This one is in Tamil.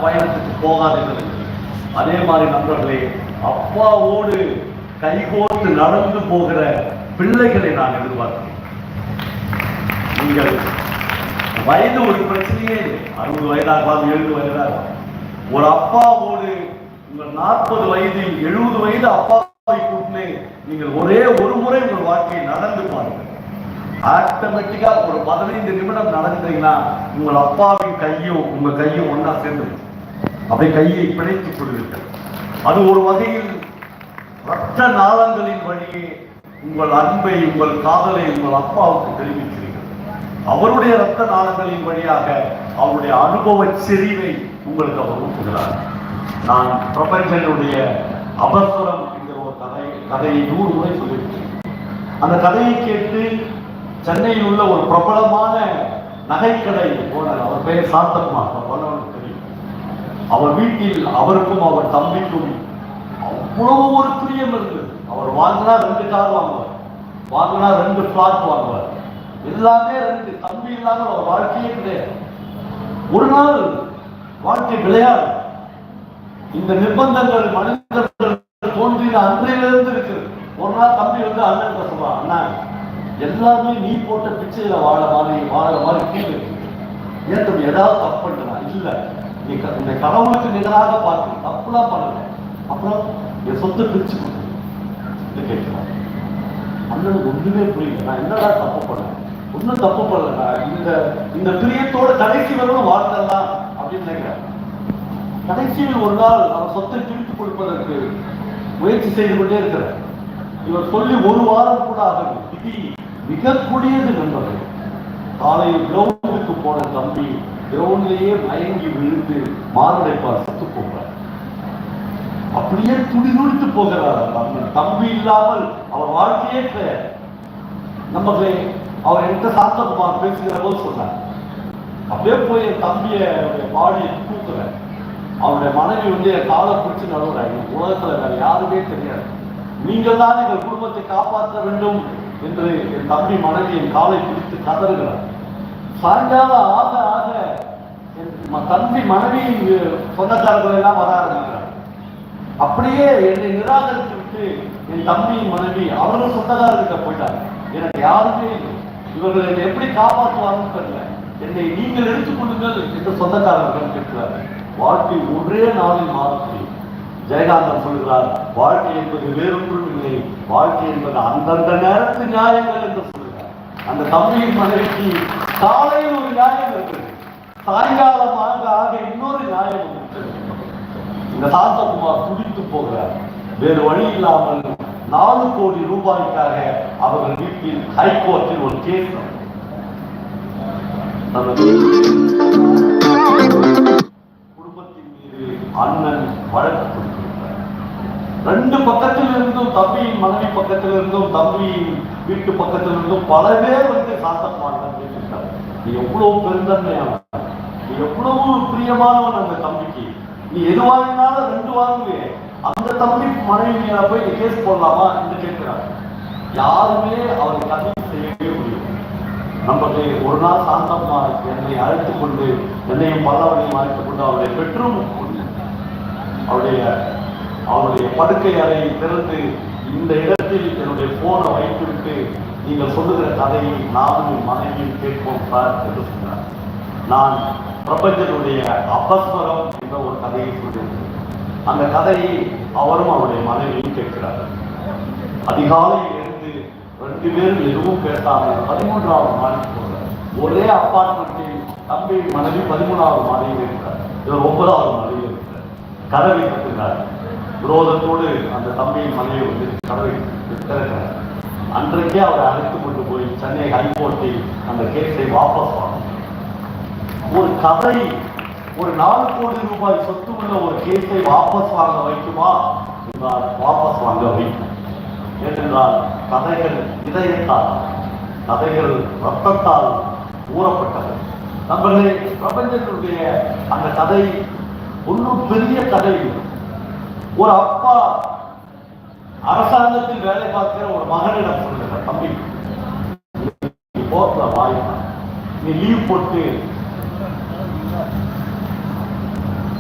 பயணத்துக்கு போகாதீர்கள். அதே மாதிரி நண்பர்களே, அப்பாவோடு கைகோர்த்து நடந்து போகிற பிள்ளைகளை நான் எதிர்பார்க்கிறேன். நீங்கள் வயது ஒரு பிரச்சனையே, 60 வயதாகலாம் 70 வயதாக ஒரு அப்பாவோடு உங்கள் 40 வயதில் 70 வயது அப்பாவை கூட்டு நீங்கள் ஒரே ஒரு முறை உங்கள் வாழ்க்கையை நடந்து பாருங்கள். ஆட்டோமேட்டிக்கா ஒரு 15 நிமிடம் நடந்தீங்கன்னா உங்கள் அப்பாவின் கையும் உங்க கையும் ஒன்னா சேர்ந்து அப்படியே கையை பிணைத்துக் கொள்வீர்கள். அது ஒரு வகையில் ரத்த நாளங்களின் வழியே உங்கள் அன்பை உங்கள் காதலை உங்கள் அப்பாவுக்கு தெரிவிக்கிறீர்கள். அவருடைய ரத்த நாளங்களின் வழியாக அவருடைய அனுபவ செறிவை உங்களுக்கு அவர் ஊட்டுகிறார். நான் பிரபஞ்சனுடைய அபஸ்வரம் என்கிற ஒரு கதையை 100 முறை சொல்லியிருக்கேன். அந்த கதையை கேட்டு சென்னையில் உள்ள ஒரு பிரபலமான நகைக்கடை ஓனர், அவர் பெயர் சாந்தகுமார், தெரியும். அவர் வீட்டில் அவருக்கும் அவர் தம்பிக்கும் அவ்வளவு ஒரு பிரியம் இருந்தது. அவர் வாங்கினா 2 கார் வாங்குவார், வாங்கினா 2 பிளாட் வாங்குவார், எல்லாமே 2. தம்பி இல்லாம அவர் வாழ்க்கையே கிடையாது. ஒரு நாள் வாழ்க்கை விளையாடு. இந்த நிர்பந்தங்கள் மனிதர்கள் தோன்றின அன்றையிலிருந்து இருக்கிறது. ஒரு நாள் தம்பி வந்து அண்ணன் சொல்லுவான், அண்ணா எல்லாமே நீ போட்ட பிச்சையில வாழ மாதிரி கீழே ஏன் தம்பி ஏதாவது தப்பு பண்ணுறா? இல்லை, நீ இந்த கடவுளுக்கு நிகராக பார்த்து தப்புலாம் பண்ணல, அப்புறம் என் சொத்தை பிரிச்சு கொடுத்து கேட்கிறான். அண்ணனுக்கு ஒன்றுமே புரியல. நான் என்னடா தப்பு பண்ணேன்? ஒன்றும் தப்பு பண்ணலடா, இந்த பிரியத்தோட கடைசி வரணும் வாழ்ந்தலாம் அப்படின்னு நினைக்கிறேன். கடைசியில் ஒரு நாள் அவர் சொத்தை பிரித்து கொடுப்பதற்கு முயற்சி செய்து கொண்டே இருக்கிறார். இவர் சொல்லி 1 வாரம் கூட ஆகும். விதி மிக கூடியது நண்பர்கள். காலையில் கிரவுண்டுக்கு போன தம்பி கிரவுண்ட்லேயே மயங்கி விழுந்து மாரடைப்பார், செத்து போகிறார். அப்படியே துடிதுடித்து போகிறார். தம்பி இல்லாமல் அவர் வாழ்க்கையே கிடையாது. நமக்கு அவர் என்கிட்ட சாந்தகுமார் பேசுகிற போது சொன்னார், அப்படியே போய் என் தம்பியை பாடியை தூக்குறேன். அவருடைய மனைவி வந்து என் காலை பிடிச்சு நடுவுறாங்க. உலகத்துல வேற யாருமே தெரியாது, நீங்கள் தான் எங்கள் குடும்பத்தை காப்பாற்ற வேண்டும் என்று என் தம்பி மனைவி என் காலை பிடித்து கதறுகிறார். சாயங்காலம் ஆக ஆக என் தம்பி மனைவி சொந்தக்காரர்கள் எல்லாம் வர ஆரம்பிக்கிறார். அப்படியே என்னை நிராகரித்து விட்டு என் தம்பியின் மனைவி அவர்கள் சொந்தக்காரர்கிட்ட போயிட்டாங்க. எனக்கு யாருமே இல்லை, இவர்கள் என்னை எப்படி காப்பாற்றுவாங்கன்னு தெரியல, என்னை நீங்கள் எடுத்துக்கொள்ளுங்கள் என்று சொந்தக்காரர்கள் கேட்கிறார்கள். வாழ்க்கை ஒரே நாளில் மாறக்கூடிய ஜெயகாந்தன் சொல்கிறார், வாழ்க்கை என்பது வேறொன்றும் இல்லை, வாழ்க்கை என்பது அந்தந்த நேரத்து நியாயங்கள் என்று சொல்கிறார். அந்த தம்பியின் மனைவிக்கு காலையில் ஒரு நியாயம் இருக்கிறது, சாயங்காலம் ஆக ஆக இன்னொரு நியாயம் இருக்கிறது. இந்த சாந்தகுமார் துடித்து போகிறார். வேறு வழி இல்லாமல் 4 கோடி ரூபாய்க்காக அவர்கள் வீட்டில் ஹைகோர்ட்டில் ஒரு கேஸ் குடும்பத்தின் மீது அண்ணன் வழக்கு கொடுத்திருக்கிறார். 2 பக்கத்தில் இருந்தும், தம்பியின் மனைவி பக்கத்தில் இருந்தும் தம்பியின் வீட்டு பக்கத்தில் இருந்தும் பல பேர் வந்து சாந்தகுமார் பேசிட்டார். நீ எவ்வளவு பெருந்தன்மையான, நீ எவ்வளவு பிரியமானவன் அந்த தம்பிக்கு, நீ எது வாங்கினாலும் 2 வாங்குவேன், அந்த தம்பி மனைவி போய் நீ கேஸ் போடலாமா என்று கேட்கிறார். யாருமே அவரை கல்வி செய்யவே முடியும். நமக்கு ஒரு நாள் சாந்தம்மா என்னை அழைத்துக் கொண்டு, என்னையும் பல்லவனையும் அழைத்துக் கொண்டு அவருடைய பெட்ரூம் அவருடைய படுக்கை அறையை திறந்து, இந்த இடத்தில் என்னுடைய போனை வைத்துவிட்டு நீங்கள் சொல்லுகிற கதையை நானும் மனைவியும் கேட்போம் சார் என்று சொன்னார். நான் பிரபஞ்சனுடைய அபஸ்வரம் என்ற ஒரு கதையை சொல்லியிருந்தேன். அந்த கதையை அவரும் அவருடைய மனைவியும் கேட்கிறார்கள். அதிகாலையில் இருந்து 2 பேரும் எதுவும் பேசாமல் 13வது மாடிக்கு போகிறார். ஒரே அப்பார்ட்மெண்ட்டில் தம்பி மனைவி 13வது மாடியில் இருக்கிறார், இவர் 9வது மாடியில் இருக்கிறார். கதவை கட்டுகிறார். விரோதத்தோடு அந்த தம்பியின் மனைவி வந்து கதவை திறக்கிறார். அன்றைக்கே அவரை அழைத்துக் கொண்டு போய் சென்னை ஹைகோர்ட்டில் அந்த கேஸை வாபஸ் வாங்க. ஒரு கதை ஒரு 4 கோடி ரூபாய் சொத்து உள்ள ஒரு கேஸை வாபஸ் வாங்க வைக்குமா என்றால் வாபஸ் வாங்க வைக்கும். ஏனென்றால் கதைகள் இதயத்தால், கதைகள் ரத்தத்தால் ஊறப்பட்டது. நம்மளே பிரபஞ்சத்தினுடைய அந்த கதை ஒன்றும் பெரிய கதை. ஒரு அப்பா அரசாங்கத்தில் வேலை பார்க்கிற ஒரு மகனிடம் சொல்லுங்க, தம்பி போட்ட வாய்ப்பு, நீ லீவ் போட்டு